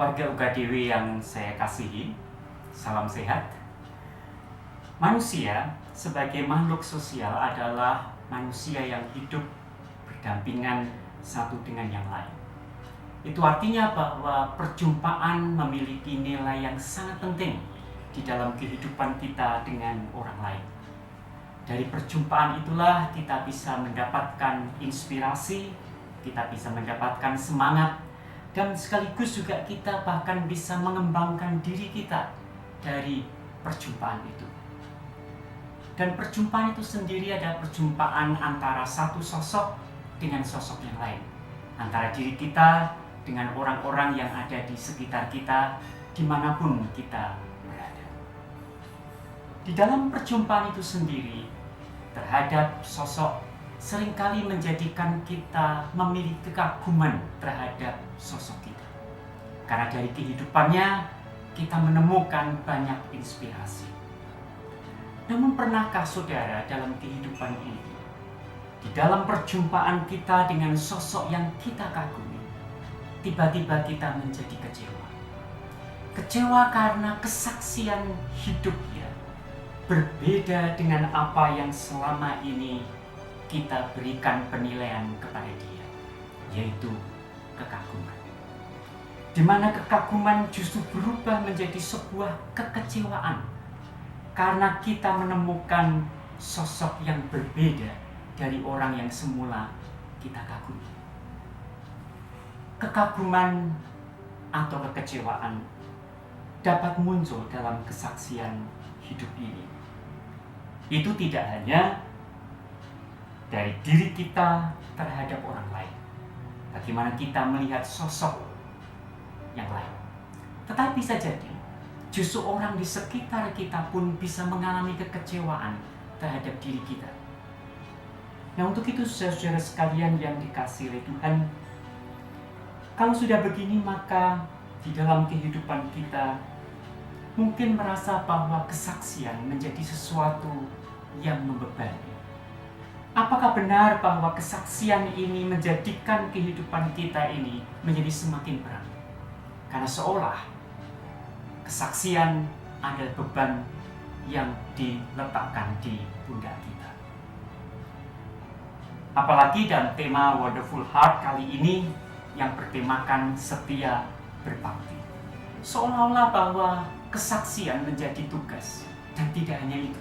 Warga UKDW yang saya kasihi, salam sehat. Manusia sebagai makhluk sosial adalah manusia yang hidup berdampingan satu dengan yang lain. Itu artinya bahwa perjumpaan memiliki nilai yang sangat penting di dalam kehidupan kita dengan orang lain. Dari perjumpaan itulah kita bisa mendapatkan inspirasi, kita bisa mendapatkan semangat, dan sekaligus juga kita bahkan bisa mengembangkan diri kita dari perjumpaan itu. Dan perjumpaan itu sendiri adalah perjumpaan antara satu sosok dengan sosok yang lain, antara diri kita dengan orang-orang yang ada di sekitar kita, dimanapun kita berada. Di dalam perjumpaan itu sendiri, terhadap sosok seringkali menjadikan kita memiliki kekaguman terhadap sosok kita. Karena dari kehidupannya, kita menemukan banyak inspirasi. Namun pernahkah saudara dalam kehidupan ini, di dalam perjumpaan kita dengan sosok yang kita kagumi, tiba-tiba kita menjadi kecewa? Kecewa karena kesaksian hidupnya berbeda dengan apa yang selama ini kita berikan penilaian kepada dia, yaitu kekaguman. Di mana kekaguman justru berubah menjadi sebuah kekecewaan karena kita menemukan sosok yang berbeda dari orang yang semula kita kagumi. Kekaguman atau kekecewaan dapat muncul dalam kesaksian hidup ini. Itu tidak hanya dari diri kita terhadap orang lain, bagaimana kita melihat sosok yang lain, tetapi bisa jadi justru orang di sekitar kita pun bisa mengalami kekecewaan terhadap diri kita. Nah, untuk itu saudara sekalian yang dikasihi oleh Tuhan, kalau sudah begini maka di dalam kehidupan kita mungkin merasa bahwa kesaksian menjadi sesuatu yang membebani. Apakah benar bahwa kesaksian ini menjadikan kehidupan kita ini menjadi semakin berat? Karena seolah kesaksian adalah beban yang diletakkan di pundak kita. Apalagi dalam tema Wonderful Heart kali ini yang bertemakan setia berbakti. Seolah-olah bahwa kesaksian menjadi tugas, dan tidak hanya itu.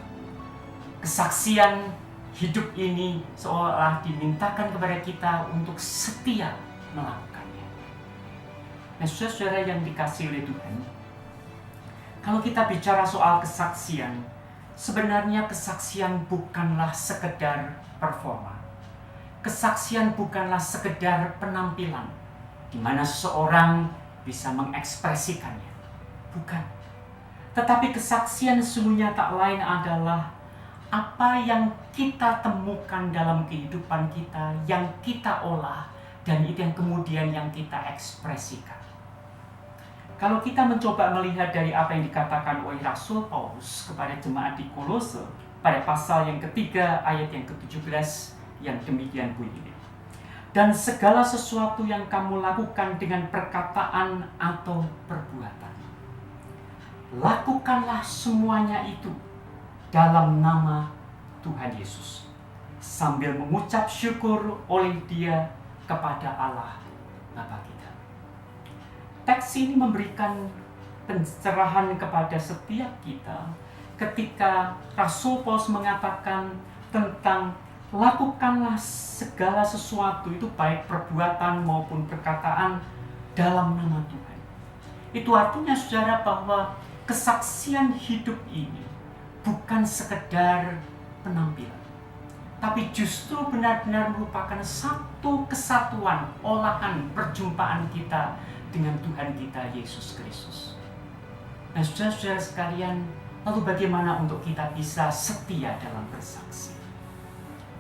Kesaksian hidup ini seolah dimintakan kepada kita untuk setia melakukannya. Nah, saudara-saudara yang dikasihi oleh Tuhan, kalau kita bicara soal kesaksian, sebenarnya kesaksian bukanlah sekedar performa. Kesaksian bukanlah sekedar penampilan, di mana seseorang bisa mengekspresikannya. Bukan. Tetapi kesaksian sesungguhnya tak lain adalah apa yang kita temukan dalam kehidupan kita, yang kita olah, dan itu yang kemudian yang kita ekspresikan. Kalau kita mencoba melihat dari apa yang dikatakan oleh Rasul Paulus kepada jemaat di Kolose pada pasal yang ketiga ayat yang ke-17 yang demikian bunyinya. Dan segala sesuatu yang kamu lakukan dengan perkataan atau perbuatan, lakukanlah semuanya itu dalam nama Tuhan Yesus, sambil mengucap syukur oleh Dia kepada Allah Bapa kita. Teks ini memberikan pencerahan kepada setiap kita ketika Rasul Paulus mengatakan tentang lakukanlah segala sesuatu itu, baik perbuatan maupun perkataan, dalam nama Tuhan. Itu artinya saudara bahwa kesaksian hidup ini bukan sekedar penampilan, tapi justru benar-benar merupakan satu kesatuan olahan perjumpaan kita dengan Tuhan kita Yesus Kristus. Nah, saudara-saudara sekalian, lalu bagaimana untuk kita bisa setia dalam bersaksi?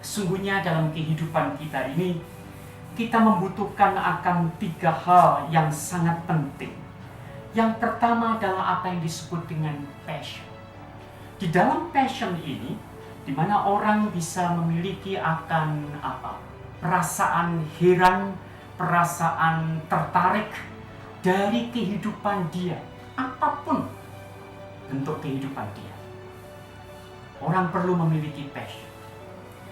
Sesungguhnya dalam kehidupan kita ini, kita membutuhkan akan 3 hal yang sangat penting. Yang pertama adalah apa yang disebut dengan passion. Di dalam passion ini, di mana orang bisa memiliki akan perasaan heran, perasaan tertarik, dari kehidupan dia, apapun bentuk kehidupan dia. Orang perlu memiliki passion.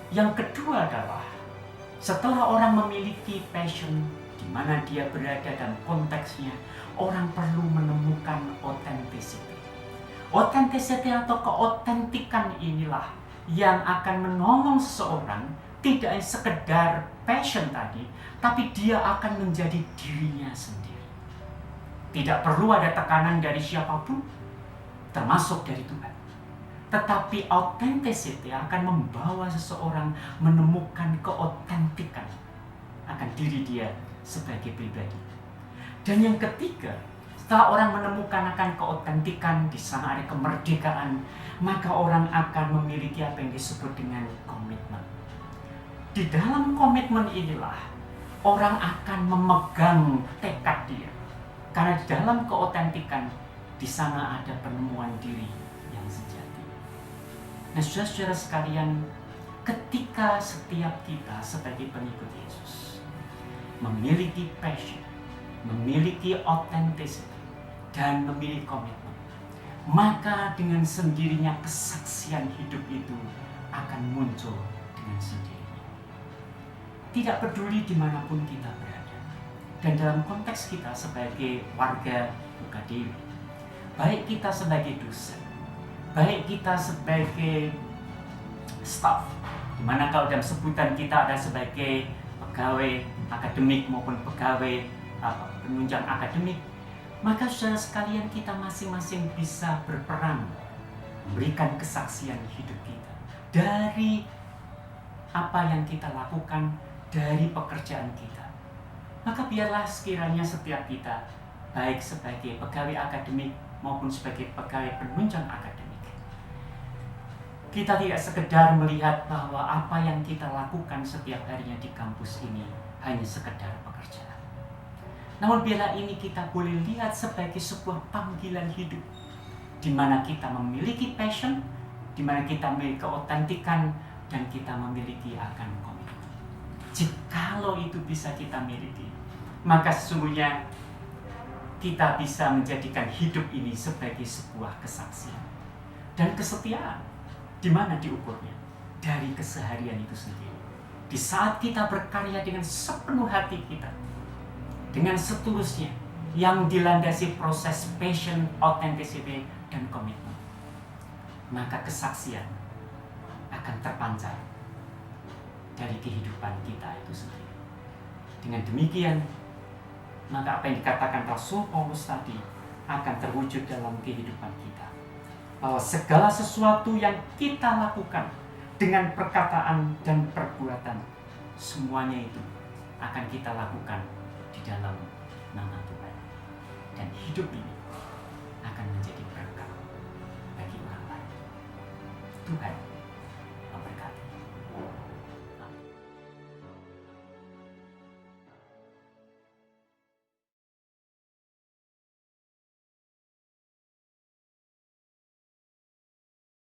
Yang kedua adalah setelah orang memiliki passion di mana dia berada dan konteksnya, orang perlu menemukan authenticity. Authenticity atau keautentikan inilah yang akan menolong seseorang tidak sekedar passion tadi, tapi dia akan menjadi dirinya sendiri. Tidak perlu ada tekanan dari siapapun, termasuk dari Tuhan. Tetapi authenticity akan membawa seseorang menemukan keautentikan akan diri dia sebagai pribadi. Dan yang ketiga, setelah orang menemukan akan keautentikan, di sana ada kemerdekaan, maka orang akan memiliki apa yang disebut dengan komitmen. Di dalam komitmen inilah orang akan memegang tekad dia. Karena di dalam keautentikan, di sana ada penemuan diri yang sejati. Nah, saudara-saudara sekalian, ketika setiap kita sebagai pengikut Yesus memiliki passion, memiliki authenticity, dan memiliki komitmen, maka dengan sendirinya kesaksian hidup itu akan muncul dengan sendirinya. Tidak peduli dimanapun kita berada. Dan dalam konteks kita sebagai warga Bukadewi, baik kita sebagai dosen, baik kita sebagai staff, dimana kalau dalam sebutan kita ada sebagai pegawai akademik maupun pegawai penunjang akademik, maka saudara sekalian kita masing-masing bisa berperan memberikan kesaksian hidup kita dari apa yang kita lakukan, dari pekerjaan kita. Maka biarlah sekiranya setiap kita, baik sebagai pegawai akademik maupun sebagai pegawai penunjang akademik, kita tidak sekedar melihat bahwa apa yang kita lakukan setiap harinya di kampus ini hanya sekedar pekerjaan. Namun biarlah ini kita boleh lihat sebagai sebuah panggilan hidup, di mana kita memiliki passion, di mana kita memiliki keautentikan, dan kita memiliki akan komitmen. Jikalau itu bisa kita miliki, maka sesungguhnya kita bisa menjadikan hidup ini sebagai sebuah kesaksian. Dan kesetiaan, di mana diukurnya? Dari keseharian itu sendiri. Di saat kita berkarya dengan sepenuh hati kita, dengan setulusnya, yang dilandasi proses passion, authenticity, dan komitmen, maka kesaksian akan terpancar dari kehidupan kita itu sendiri. Dengan demikian, maka apa yang dikatakan Rasul Paulus tadi akan terwujud dalam kehidupan kita. Bahwa segala sesuatu yang kita lakukan dengan perkataan dan perbuatan, semuanya itu akan kita lakukan di dalam nama Tuhan. Dan hidup ini akan menjadi berkat bagi orang lain. Tuhan